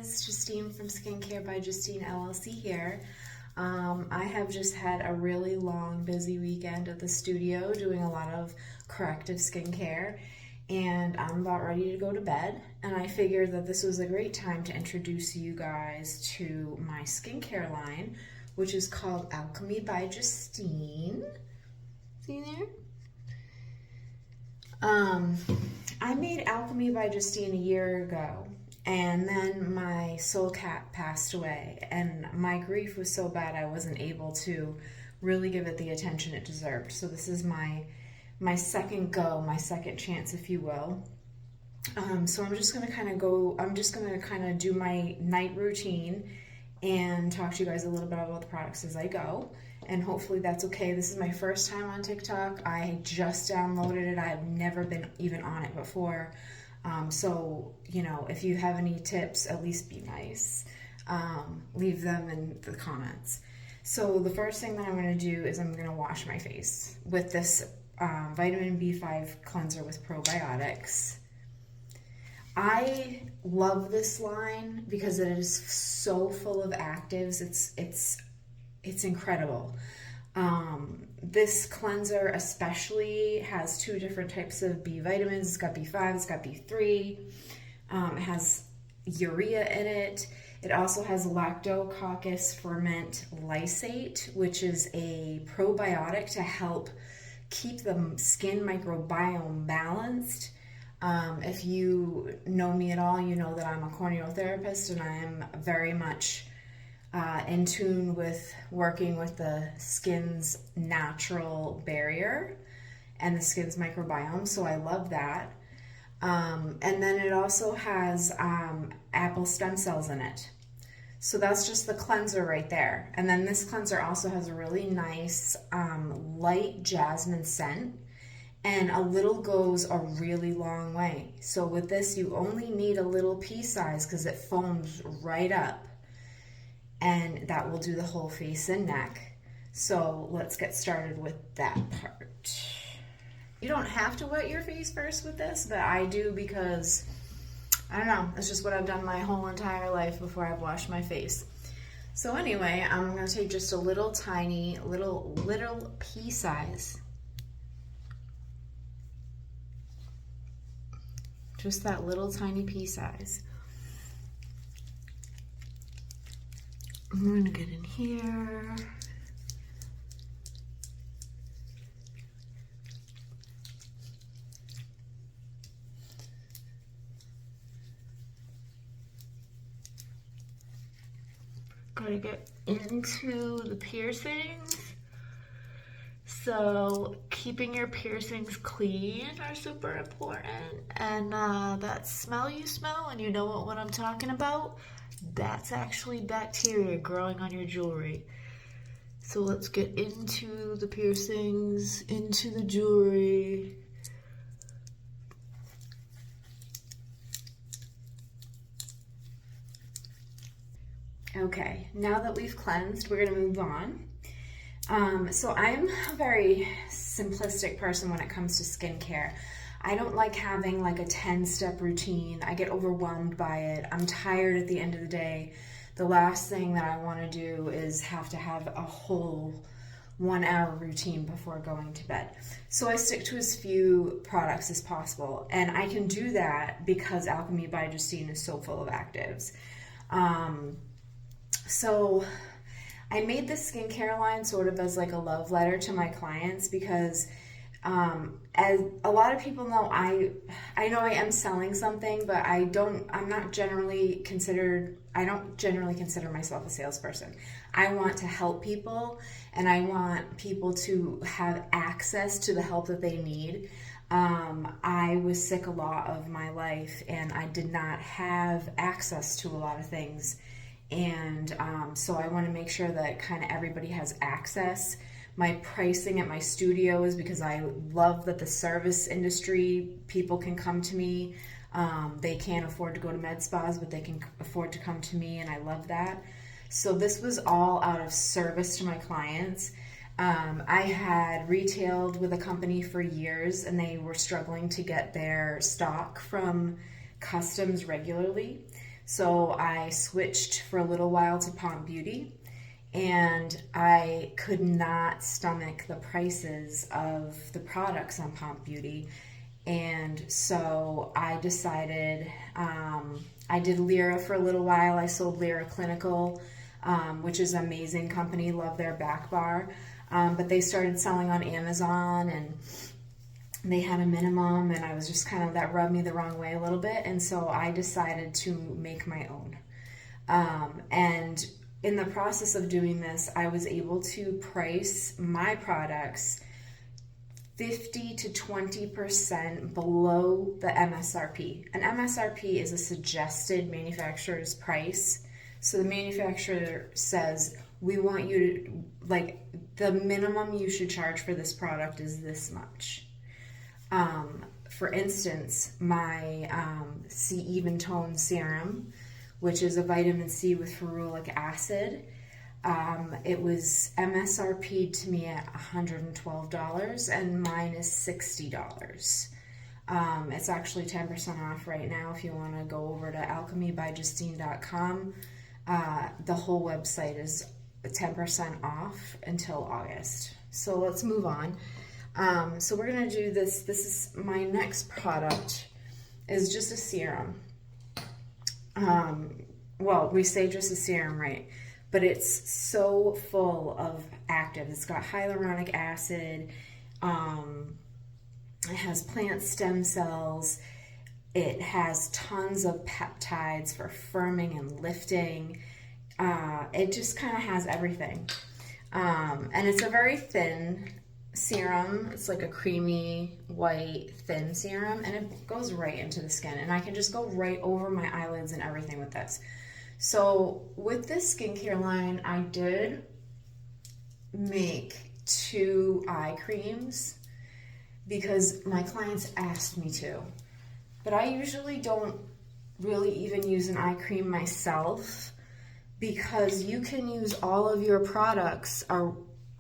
guys, Justine from Skincare by Justine LLC here. I have just had a really long, busy weekend at the studio doing a lot of corrective skincare, and I'm about ready to go to bed. And I figured that this was a great time to introduce you guys to my skincare line, which is called Alchemy by Justine. See there? I made Alchemy by Justine a year ago, and then my soul cat passed away, and my grief was so bad I wasn't able to really give it the attention it deserved. So this is my second go, my second chance, if you will. So I'm just gonna kind of do my night routine and talk to you guys a little bit about the products as I go. And hopefully that's okay. This is my first time on TikTok. I just downloaded it. I have never been even on it before. So, you know, if you have any tips, at least be nice. Leave them in the comments. So the first thing that I'm going to do is I'm going to wash my face with this vitamin B5 cleanser with probiotics. I love this line because it is so full of actives. It's incredible. This cleanser especially has two different types of B vitamins. It's got B5, it's got B3. It has urea in it. It also has lactococcus ferment lysate, which is a probiotic to help keep the skin microbiome balanced. If you know me at all, you know that I'm a corneal therapist, and I am very much in tune with working with the skin's natural barrier and the skin's microbiome, so I love that. And then it also has apple stem cells in it. So that's just the cleanser right there. And then this cleanser also has a really nice light jasmine scent, and a little goes a really long way. So with this, you only need a little pea size because it foams right up, and that will do the whole face and neck. So let's get started with that part. You don't have to wet your face first with this, but I do because, I don't know, it's just what I've done my whole entire life before I've washed my face. So anyway, I'm gonna take just a little tiny, little pea size. Just that little tiny pea size. I'm going to get in here. Gotta get into the piercings. So keeping your piercings clean are super important. And that smell you smell, and you know what I'm talking about, that's actually bacteria growing on your jewelry. So let's get into the piercings, into the jewelry. Okay, now that we've cleansed, we're gonna move on. So I'm a very simplistic person when it comes to skincare. I don't like having like a 10-step routine. I get overwhelmed by it. I'm tired at the end of the day. The last thing that I want to do is have to have a whole 1-hour routine before going to bed. So I stick to as few products as possible. And I can do that because Alchemy by Justine is so full of actives. So I made this skincare line sort of as like a love letter to my clients because as a lot of people know, I know I am selling something, but I don't generally consider myself a salesperson. I want to help people, and I want people to have access to the help that they need. I was sick a lot of my life, and I did not have access to a lot of things. And so I want to make sure that kind of everybody has access. My pricing at my studio is because I love that the service industry people can come to me. They can't afford to go to med spas, but they can afford to come to me, and I love that. So this was all out of service to my clients. I had retailed with a company for years, and they were struggling to get their stock from customs regularly. So I switched for a little while to Pomp Beauty, and I could not stomach the prices of the products on Pomp Beauty. And so I decided, I did Lyra for a little while. I sold Lyra Clinical, which is an amazing company, love their back bar. But they started selling on Amazon, and they had a minimum, and I was just kind of, that rubbed me the wrong way a little bit. And so I decided to make my own. And in the process of doing this, I was able to price my products 50 to 20% below the MSRP. An MSRP is a suggested manufacturer's price. So the manufacturer says, we want you to, like, the minimum you should charge for this product is this much. For instance, my C Even Tone Serum, which is a vitamin C with ferulic acid, it was MSRP'd to me at $112, and mine is $60. It's actually 10% off right now if you want to go over to alchemybystine.com. The whole website is 10% off until August. So let's move on. So we're going to do this. This is my next product, is just a serum. Well, we say just a serum, right? But it's so full of actives. It's got hyaluronic acid. It has plant stem cells. It has tons of peptides for firming and lifting. It just kind of has everything. And it's a very thin serum. It's like a creamy white thin serum, and it goes right into the skin, and I can just go right over my eyelids and everything with this. So with this skincare line, I did make 2 eye creams because my clients asked me to, but I usually don't really even use an eye cream myself, because you can use all of your products, or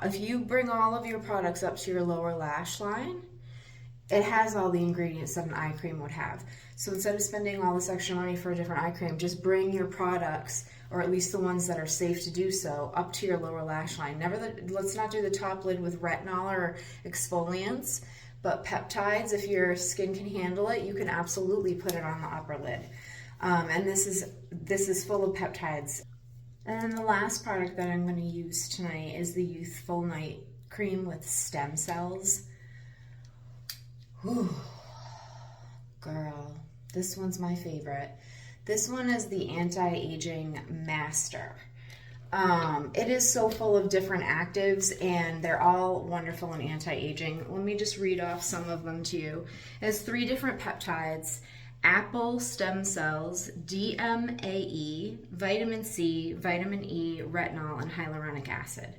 if you bring all of your products up to your lower lash line, it has all the ingredients that an eye cream would have. So instead of spending all this extra money for a different eye cream, just bring your products, or at least the ones that are safe to do so, up to your lower lash line. Let's not do the top lid with retinol or exfoliants, but peptides, if your skin can handle it, you can absolutely put it on the upper lid. And this is full of peptides. And then the last product that I'm going to use tonight is the Youthful Night Cream with stem cells. Whew. Girl, this one's my favorite. This one is the Anti-Aging Master. It is so full of different actives, and they're all wonderful and anti-aging. Let me just read off some of them to you. It has 3 different peptides: apple stem cells, DMAE, vitamin C, vitamin E, retinol, and hyaluronic acid.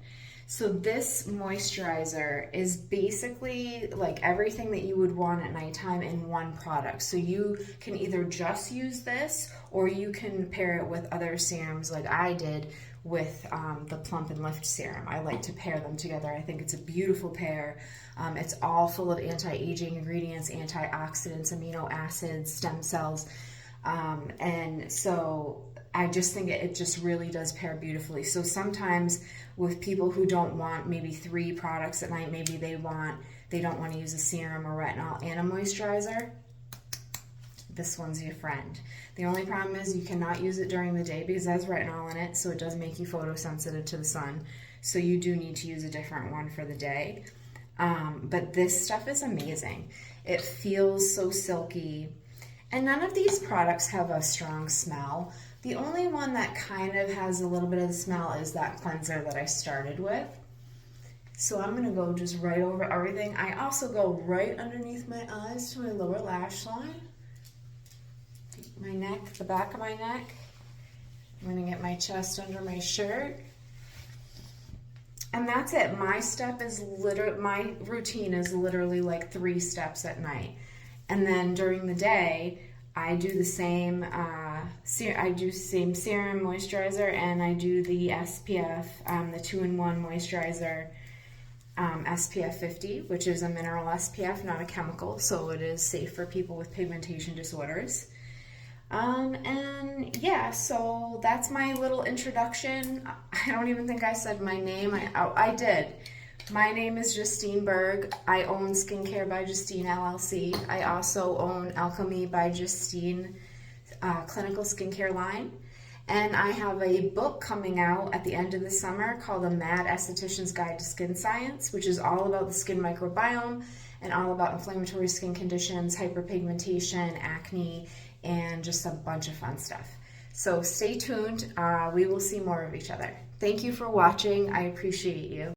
So this moisturizer is basically like everything that you would want at nighttime in one product. So you can either just use this, or you can pair it with other serums like I did with the Plump and Lift serum. I like to pair them together. I think it's a beautiful pair. It's all full of anti-aging ingredients, antioxidants, amino acids, stem cells. And so I just think it just really does pair beautifully. So sometimes with people who don't want maybe 3 products at night, maybe they don't want to use a serum or retinol and a moisturizer, this one's your friend. The only problem is you cannot use it during the day because it has retinol in it, so it does make you photosensitive to the sun. So you do need to use a different one for the day. But this stuff is amazing. It feels so silky. And none of these products have a strong smell. The only one that kind of has a little bit of the smell is that cleanser that I started with. So I'm going to go just right over everything. I also go right underneath my eyes to my lower lash line. My neck, the back of my neck. I'm going to get my chest under my shirt. And that's it. My routine is literally like 3 steps at night. And then during the day, I do the same serum moisturizer, and I do the SPF, the 2-in-1 moisturizer, SPF 50, which is a mineral SPF, not a chemical, so it is safe for people with pigmentation disorders. And yeah, so that's my little introduction. I don't even think I said my name. I did. My name is Justine Berg. I own Skincare by Justine LLC. I also own Alchemy by Justine clinical skincare line. And I have a book coming out at the end of the summer called The Mad Esthetician's Guide to Skin Science, which is all about the skin microbiome and all about inflammatory skin conditions, hyperpigmentation, acne, and just a bunch of fun stuff. So stay tuned. We will see more of each other. Thank you for watching. I appreciate you.